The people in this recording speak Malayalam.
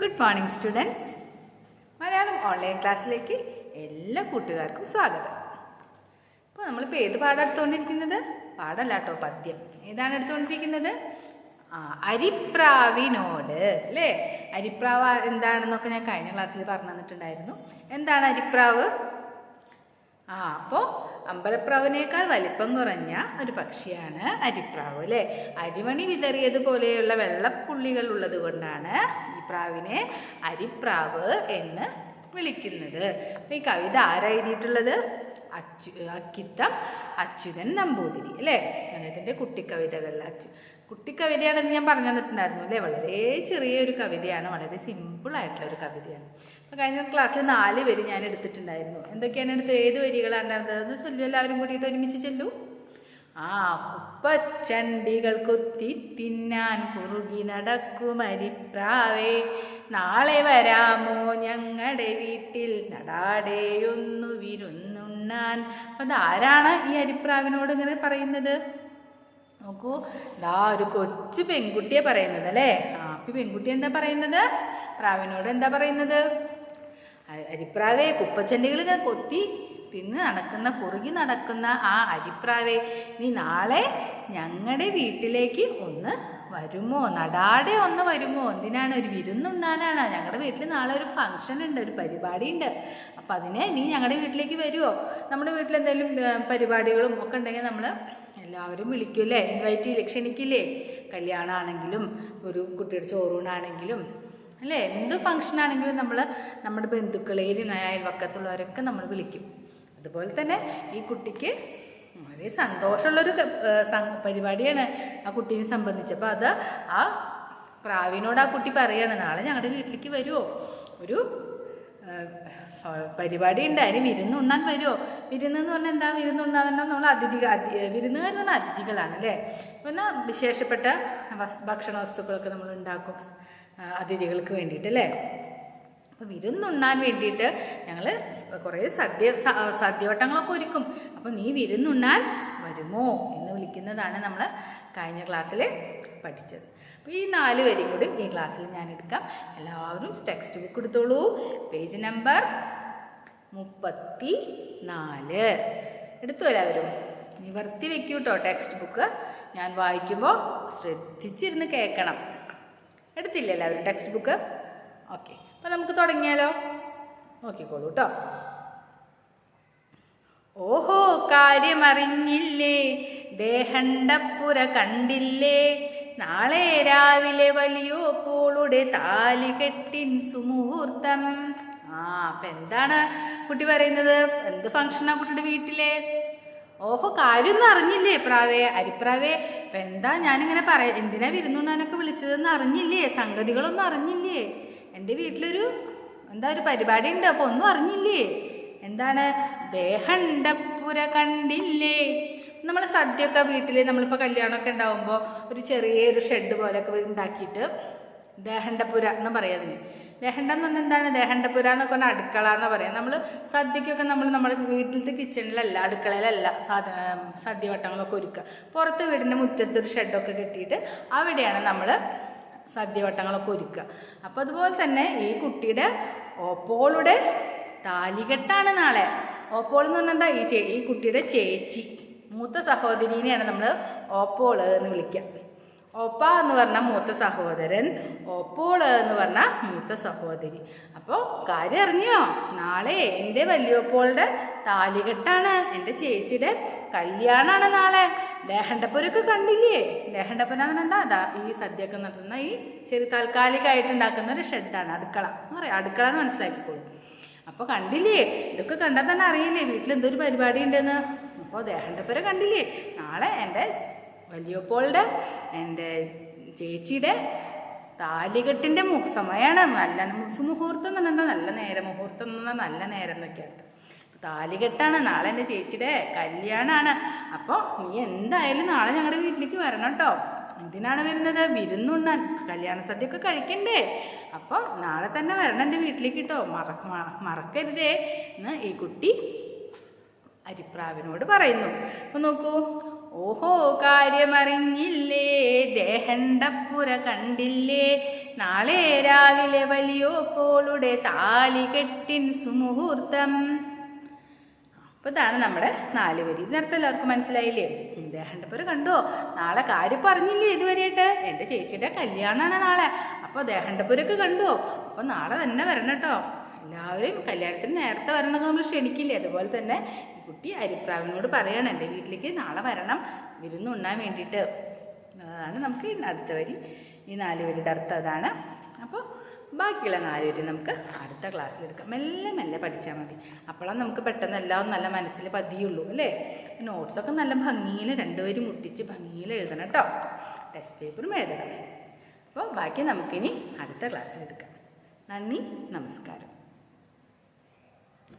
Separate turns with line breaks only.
Good morning students. Malayalam online ക്ലാസ്സിലേക്ക് എല്ലാ കൂട്ടുകാർക്കും സ്വാഗതം. ഇപ്പോൾ നമ്മളിപ്പോൾ ഏത് പാഠം എടുത്തുകൊണ്ടിരിക്കുന്നത്? പാഠമല്ല കേട്ടോ, പദ്യം. ഏതാണ് എടുത്തുകൊണ്ടിരിക്കുന്നത്? അരിപ്രാവിനോട് അല്ലേ? അരിപ്രാവ് എന്താണെന്നൊക്കെ ഞാൻ കഴിഞ്ഞ ക്ലാസ്സിൽ പറഞ്ഞു തന്നിട്ടുണ്ടായിരുന്നു. എന്താണ് അരിപ്രാവ്? അപ്പോൾ അമ്പലപ്രാവിനേക്കാൾ വലിപ്പം കുറഞ്ഞ ഒരു പക്ഷിയാണ് അരിപ്രാവ് അല്ലേ? അരിമണി വിതറിയതുപോലെയുള്ള വെള്ളപ്പുള്ളികൾ ഉള്ളത് കൊണ്ടാണ് ഈ പ്രാവിനെ അരിപ്രാവ് എന്ന് വിളിക്കുന്നത്. അപ്പോൾ ഈ കവിത ആരെഴുതിയിട്ടുള്ളത്? അക്കിത്തം അച്യുതൻ നമ്പൂതിരി അല്ലേ? അദ്ദേഹത്തിൻ്റെ കുട്ടിക്കവിതകളിൽ കുട്ടിക്കവിതയാണെന്ന് ഞാൻ പറഞ്ഞു തന്നിട്ടുണ്ടായിരുന്നു അല്ലേ? വളരെ ചെറിയൊരു കവിതയാണ്, വളരെ സിമ്പിളായിട്ടുള്ള ഒരു കവിതയാണ്. അപ്പോൾ കഴിഞ്ഞ ക്ലാസ്സിൽ 4 വരി ഞാൻ എടുത്തിട്ടുണ്ടായിരുന്നു. എന്തൊക്കെയാണ് എടുത്തത്? ഏത് വരികളാണ് അത് ചൊല്ലു, എല്ലാവരും കൂടിയിട്ട് ഒരുമിച്ച് ചൊല്ലു. കുപ്പച്ചണ്ടികൾ കൊത്തി തിന്നാൻ കുറുകി നടക്കും അരിപ്രാവേ, നാളെ വരാമോ ഞങ്ങളുടെ വീട്ടിൽ നടാടെയൊന്നു വിരുന്നുണ്ണാൻ. അപ്പം അതാരാണ് ഈ അരിപ്രാവിനോട് ഇങ്ങനെ പറയുന്നത്? നോക്കൂ, ഒരു കൊച്ചു പെൺകുട്ടിയെ പറയുന്നത് അല്ലേ? ഈ പെൺകുട്ടി എന്താ പറയുന്നത്? പ്രാവിനോട് എന്താ പറയുന്നത്? അരിപ്രാവേ, കുപ്പച്ചണ്ടികൾ ഇങ്ങനെ കൊത്തി തിന്ന് നടക്കുന്ന കുറുകി നടക്കുന്ന ആ അരിപ്രാവേ, നീ നാളെ ഞങ്ങളുടെ വീട്ടിലേക്ക് ഒന്ന് വരുമോ? നടാടെ ഒന്ന് വരുമോ? എന്തിനാണ്? ഒരു വിരുന്നുണ്ണാനാണ്. ഞങ്ങളുടെ വീട്ടിൽ നാളെ ഒരു ഫംഗ്ഷൻ ഉണ്ട്, ഒരു പരിപാടി ഉണ്ട്. അപ്പം അതിന് നീ ഞങ്ങളുടെ വീട്ടിലേക്ക് വരുമോ? നമ്മുടെ വീട്ടിൽ എന്തെങ്കിലും പരിപാടികളും ഒക്കെ ഉണ്ടെങ്കിൽ നമ്മൾ എല്ലാവരും വിളിക്കൂല്ലേ, ക്ഷണിക്കില്ലേ? കല്യാണമാണെങ്കിലും ഒരു കുട്ടിയുടെ ചോറൂണാണെങ്കിലും അല്ലേ, എന്ത് ഫംഗ്ഷൻ ആണെങ്കിലും നമ്മൾ നമ്മുടെ ബന്ധുക്കളെയും അയൽവക്കത്തുള്ളവരൊക്കെ നമ്മൾ വിളിക്കും. അതുപോലെ തന്നെ ഈ കുട്ടിക്ക് വളരെ സന്തോഷമുള്ളൊരു പരിപാടിയാണ് ആ കുട്ടീനെ സംബന്ധിച്ചപ്പോൾ അത് ആ പ്രാവിനോട് ആ കുട്ടി പറയാണ്, നാളെ ഞങ്ങളുടെ വീട്ടിലേക്ക് വരുമോ? ഒരു പരിപാടി ഉണ്ട്, അതിന് വിരുന്നുണ്ണാൻ വരുമോ? വിരുന്നെന്ന് പറഞ്ഞാൽ എന്താ? വിരുന്നുണ്ണാൻ പറഞ്ഞാൽ നമ്മൾ വിരുന്നുകാർ എന്ന് പറഞ്ഞാൽ അതിഥികളാണ് അല്ലേ? എന്നാൽ വിശേഷപ്പെട്ട ഭക്ഷണ വസ്തുക്കളൊക്കെ നമ്മൾ ഉണ്ടാക്കും അതിഥികൾക്ക് വേണ്ടിയിട്ട് അല്ലേ? അപ്പോൾ വിരുന്നുണ്ണാൻ വേണ്ടിയിട്ട് ഞങ്ങൾ കുറേ സദ്യവട്ടങ്ങളൊക്കെ ഒരുക്കും. അപ്പോൾ നീ വിരുന്നുണ്ണാൻ വരുമോ എന്ന് വിളിക്കുന്നതാണ് നമ്മൾ കഴിഞ്ഞ ക്ലാസ്സിൽ പഠിച്ചത്. അപ്പോൾ ഈ 4 വരിയും കൂടി ഈ ക്ലാസ്സിൽ ഞാൻ എടുക്കാം. എല്ലാവരും ടെക്സ്റ്റ് ബുക്ക് എടുത്തോളൂ. പേജ് നമ്പർ 34 എടുത്തു. എല്ലാവരും നിവർത്തി വെക്കൂ കേട്ടോ ടെക്സ്റ്റ് ബുക്ക്. ഞാൻ വായിക്കുമ്പോൾ ശ്രദ്ധിച്ചിരുന്ന് കേൾക്കണം. എടുത്തില്ല എല്ലാവരും ടെക്സ്റ്റ് ബുക്ക്? ഓക്കെ, അപ്പോൾ നമുക്ക് തുടങ്ങിയാലോ? നോക്കിക്കോളൂ കേട്ടോ. ഓഹോ, കാര്യമറിഞ്ഞില്ലേ? ദേഹണ്ടപ്പുര കണ്ടില്ലേ? നാളെ രാവിലെ വലിയോപ്പോളുടെ താലികെട്ടിൻ സുമുഹൂർത്തം. അപ്പം എന്താണ് കുട്ടി പറയുന്നത്? എന്ത് ഫംഗ്ഷനാ കുട്ടിയുടെ വീട്ടിലെ? ഓഹോ, കാര്യമൊന്നും അറിഞ്ഞില്ലേ പ്രാവേ? അരിപ്രാവേ, അപ്പം എന്താ ഞാനിങ്ങനെ എന്തിനാ വിരുന്നുണ്ണാനൊക്കെ വിളിച്ചതെന്ന് അറിഞ്ഞില്ലേ? സംഗതികളൊന്നും അറിഞ്ഞില്ലേ? എൻ്റെ വീട്ടിലൊരു ഒരു പരിപാടി ഉണ്ട്, അപ്പോൾ ഒന്നും അറിഞ്ഞില്ലേ? എന്താണ്? ദേഹണ്ടപ്പുര കണ്ടില്ലേ? നമ്മൾ സദ്യയൊക്കെ വീട്ടിൽ നമ്മളിപ്പോൾ കല്യാണമൊക്കെ ഉണ്ടാകുമ്പോൾ ഒരു ചെറിയൊരു ഷെഡ് പോലെയൊക്കെ ഉണ്ടാക്കിയിട്ട് ദേഹണ്ടപ്പുര എന്ന് പറയാതിന്. ദേഹണ്ടം എന്ന് പറഞ്ഞാൽ എന്താണ്? ദേഹണ്ടപ്പുര എന്നൊക്കെ പറഞ്ഞാൽ അടുക്കള എന്ന് പറയാം. നമ്മൾ സദ്യക്കൊക്കെ നമ്മുടെ വീട്ടിലത്തെ കിച്ചണിലല്ല, അടുക്കളയിലല്ല സദ്യവട്ടങ്ങളൊക്കെ ഒരുക്കുക. പുറത്ത് വീടിൻ്റെ മുറ്റത്തൊരു ഷെഡൊക്കെ കെട്ടിയിട്ട് അവിടെയാണ് നമ്മൾ സദ്യവട്ടങ്ങളൊക്കെ ഒരുക്കുക. അപ്പോൾ അതുപോലെ തന്നെ ഈ കുട്ടിയുടെ ഓപ്പോളുടെ താലികെട്ടാണ് നാളെ. ഓപ്പോൾ എന്ന് പറഞ്ഞാൽ എന്താ? ഈ കുട്ടിയുടെ ചേച്ചി, മൂത്ത സഹോദരീനെയാണ് നമ്മൾ ഓപ്പോള് എന്ന് വിളിക്കുക. ഓപ്പ എന്ന് പറഞ്ഞാൽ മൂത്ത സഹോദരൻ, ഓപ്പോള് എന്ന് പറഞ്ഞാൽ മൂത്ത സഹോദരി. അപ്പോൾ കാര്യം അറിഞ്ഞോ? നാളെ എൻ്റെ വലിയോപ്പോളുടെ താലികെട്ടാണ്, എൻ്റെ ചേച്ചിയുടെ കല്യാണമാണ് നാളെ. ദേഹണ്ടപ്പുരൊക്കെ കണ്ടില്ലേ? ദേഹണ്ടപ്പുര എന്ന് പറഞ്ഞാൽ എന്താ? ഈ സദ്യയൊക്കെ നടത്തുന്ന ഈ താൽക്കാലികമായിട്ട് ഉണ്ടാക്കുന്ന ഒരു ഷെഡാണ്, അടുക്കള എന്ന് പറയാം. അടുക്കള എന്ന് മനസ്സിലാക്കിക്കോളൂ. അപ്പോൾ കണ്ടില്ലേ? ഇതൊക്കെ കണ്ടാൽ തന്നെ അറിയില്ലേ വീട്ടിലെന്തൊരു പരിപാടി ഉണ്ടെന്ന്? അപ്പോൾ ദേഹണ്ടപ്പുര കണ്ടില്ലേ? നാളെ എൻ്റെ വലിയപ്പോളുടെ എൻ്റെ ചേച്ചിയുടെ താലികെട്ടിൻ്റെ സമയമാണ്. നല്ല മുഹൂർത്തം എന്ന് പറഞ്ഞാൽ നല്ല നേരം, മുഹൂർത്തം എന്ന് പറഞ്ഞാൽ നല്ല നേരം എന്നൊക്കെയാണ്. താലികെട്ടാണ്, നാളെ എൻ്റെ ചേച്ചിയുടെ കല്യാണമാണ്. അപ്പോൾ നീ എന്തായാലും നാളെ ഞങ്ങളുടെ വീട്ടിലേക്ക് വരണം കേട്ടോ. എന്തിനാണ് വരുന്നത്? വിരുന്നുണ്ണാൻ, കല്യാണ സദ്യയൊക്കെ കഴിക്കണ്ടേ? അപ്പോൾ നാളെ തന്നെ വരണം എൻ്റെ വീട്ടിലേക്ക് കേട്ടോ, മറക്കരുതേ എന്ന് ഈ കുട്ടി അരിപ്രാവിനോട് പറയുന്നു. അപ്പോൾ നോക്കൂ, ഓഹോ, കാര്യമറിഞ്ഞില്ലേ? ദേഹണ്ടപ്പുര കണ്ടില്ലേ? നാളെ രാവിലെ വലിയോപ്പോളുടെ താലികെട്ടിൻ സുമുഹൂർത്തം. അപ്പോൾ ഇതാണ് നമ്മുടെ 4 വരി. ഇതിനർത്ഥം എല്ലാവർക്കും മനസ്സിലായില്ലേ? ദേഹണ്ടപ്പുര കണ്ടോ? നാളെ കാര്യം പറഞ്ഞില്ലേ ഇതുവരെയായിട്ട്? എൻ്റെ ചേച്ചിയുടെ കല്യാണമാണ് നാളെ. അപ്പോൾ ദേഹണ്ടപ്പുരക്ക് കണ്ടോ? അപ്പോൾ നാളെ തന്നെ വരണം കേട്ടോ. എല്ലാവരും കല്യാണത്തിന് നേരത്തെ വരണമെന്നൊക്കെ നമ്മൾ ക്ഷണിക്കില്ലേ? അതുപോലെ തന്നെ ഈ കുട്ടി അരിപ്രാവിനോട് പറയണം എൻ്റെ വീട്ടിലേക്ക് നാളെ വരണം വിരുന്നുണ്ണാൻ വേണ്ടിയിട്ട്. അതാണ് നമുക്ക് അടുത്ത വരി. ഈ 4 വരിയുടെ അർത്ഥം അതാണ്. അപ്പോൾ ബാക്കിയുള്ള 4 വരി നമുക്ക് അടുത്ത ക്ലാസ്സിലെടുക്കാം. മെല്ലെ മെല്ലെ പഠിച്ചാൽ മതി. അപ്പോഴാണ് നമുക്ക് പെട്ടെന്ന് എല്ലാം നല്ല മനസ്സിൽ പതിയുള്ളൂ അല്ലേ? നോട്ട്സൊക്കെ നല്ല ഭംഗിയിൽ 2 വരി മുട്ടിച്ച് ഭംഗിയിൽ എഴുതണം കേട്ടോ. ടെസ്റ്റ് പേപ്പറും എഴുതണം. അപ്പോൾ ബാക്കി നമുക്കിനി അടുത്ത ക്ലാസ്സിലെടുക്കാം. നന്ദി, നമസ്കാരം.